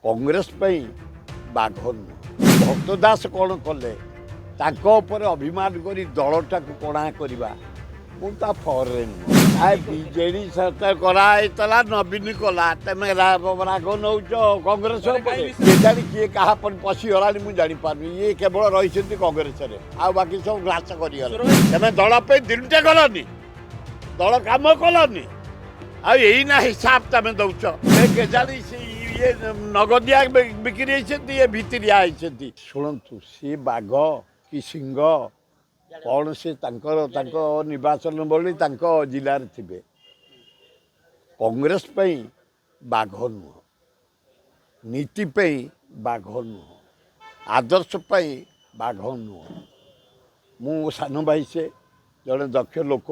कांग्रेस बाघ भक्त दास कौन कले अभिमान कर दलटा को कणा करवा मुझा फरे बीजेडी सरकार कराइला नवीन कला तेमे राग नौ कांग्रेस किए क्या पशिगला मुझे जापारे ये केवल रही कांग्रेस आ बाकी सब ग्रास कर दल पे दिनटे गलनी दल कम कलनी आईना हिसाब तुम दौच केजाणी ये नगदिया बिक्री ये भितरिया शुणु सी बाघ कि सिंह कौन से निर्वाचन बड़ी जिले थे कांग्रेस बाघ नुह नीति बाघ नुह आदर्श बाघ नुह मु सान भाई से जड़े दक्ष लोक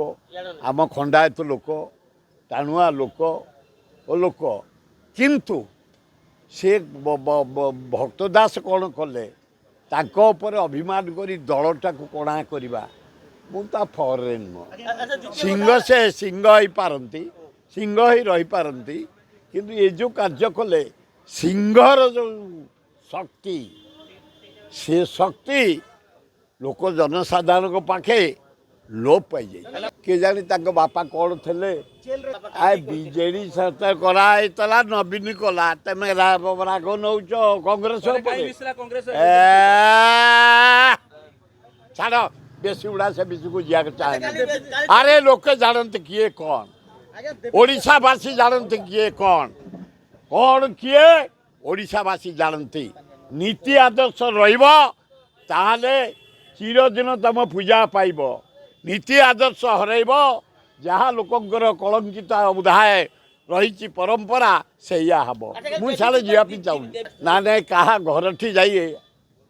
आम खंडायत लोक टाणुआ लोक किंतु से भक्त दास कौन कले अभिमान कर दलटा को कणा करवा मुझा फरे नुह सिंह से सिंह ही पारती सिंह ही रही पारती किंतु ये जो कार्य कले सिंहर जो शक्ति से शक्ति लोक जनसाधारण पाखे लोप पाई जाए के जानी बापा कौन थे बीजेडी सरकार कराइला नवीन कला तेमे राग नौ कांग्रेस छाड़ बेसी उड़ा से बेसी को जा चाहे अरे लोक जानते किए कौन ओडिशावासी जानते किए कौन कौन किए ओडिशावासी जानते नीति आदर्श रहा चिरदिन तुम पूजा पाइब नीति आदर्श हरब जहाँ लोकंर कलंकित उदाय रही परंपरा से हम मुझे सारे जावाई चाहूँ ना ना क्या घर ठी जाइए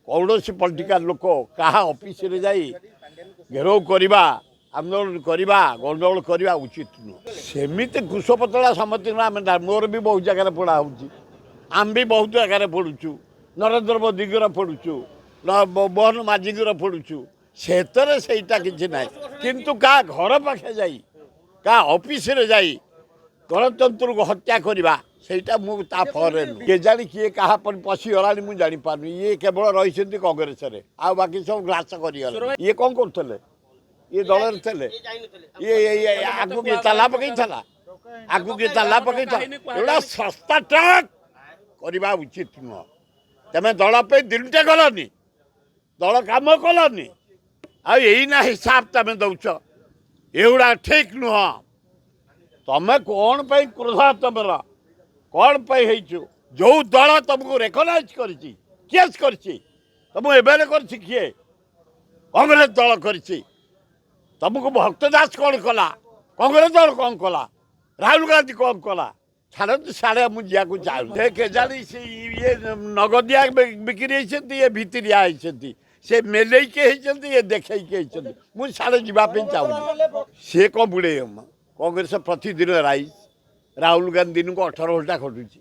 कौन पॉलिटिकल लोक क्या ऑफिस रे जाई घेराव करवा आंदोलन करवा गंडगोल करवा उचित नुह सेमती कुशपतला समति आम मोर भी बहुत जगह पढ़ा आम भी बहुत जगह पढ़ुचु नरेंद्र मोदीर पढ़ुचु मोहन माझीर पढ़ुचु सेतरे सेटा किसी ना किंतु का घर पाखे जाई का ऑफिस रे जाई गणतंत्र को हत्या करवा सेटा मुझा फरे के जानी किए क्या पशिगला मुझे जापारे ये केवल रही कांग्रेस आ बाकी सब ग्रास कर ये कौन करते ये दल थे ये आगू किए ताला पकई आगू किए ताला पकई एटा सस्ता ट्रक करवा उचित नुह तेमे दल पे दिनटे गलनी दल कम कलनी आईना हिसाब तुम दौच एगुड़ा ठीक नुह तमें कौन पर क्रोध तुम कौन पर जो दल तुमको रेकग्नाइज केस कर तुम एवं कर किए कांग्रेस दल कर तुमको भक्त दास कौन कला कांग्रेस दल कौन कला राहुल गांधी कौन कला छाड़ साढ़े मुझे चाहूँ केजाणी ये नगदिया बिक्री ये भितरिया से मेले के ये देखे मुझे साढ़े जावाई चाहूँ सी कौन बुड़े कांग्रेस प्रतिदिन राइज राहुल गांधी को 18 घंटा खटुची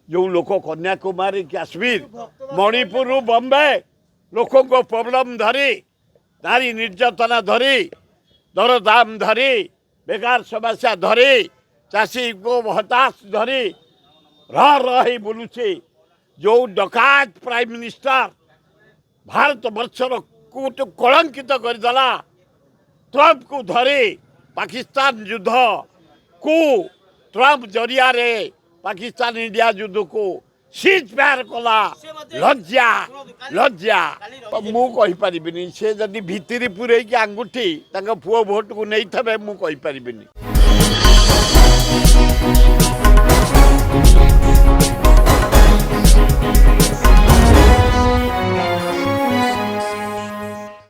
जो लोक कन्याकुमारी काश्मीर मणिपुर बम्बे लोक प्रोब्लेम धरी नारी निर्यातना धरी दर दाम धरी बेकार समस्या धरी चाषी को हताश धरी रही बुलूची जो डकायत प्राइम मिनिस्टर भारत वर्षर को तो कलंकित करदेला ट्रंप को धरी पाकिस्तान युद्ध को ट्रंप जरिया रे पाकिस्तान इंडिया युद्ध को सीज फायर कला लज्जा लज्जा मु कहि परिबिनी से जदि भितरी पुरे की अंगूठी तांग पुओ भोट को नहीं थबे मु कहि परिबिनी।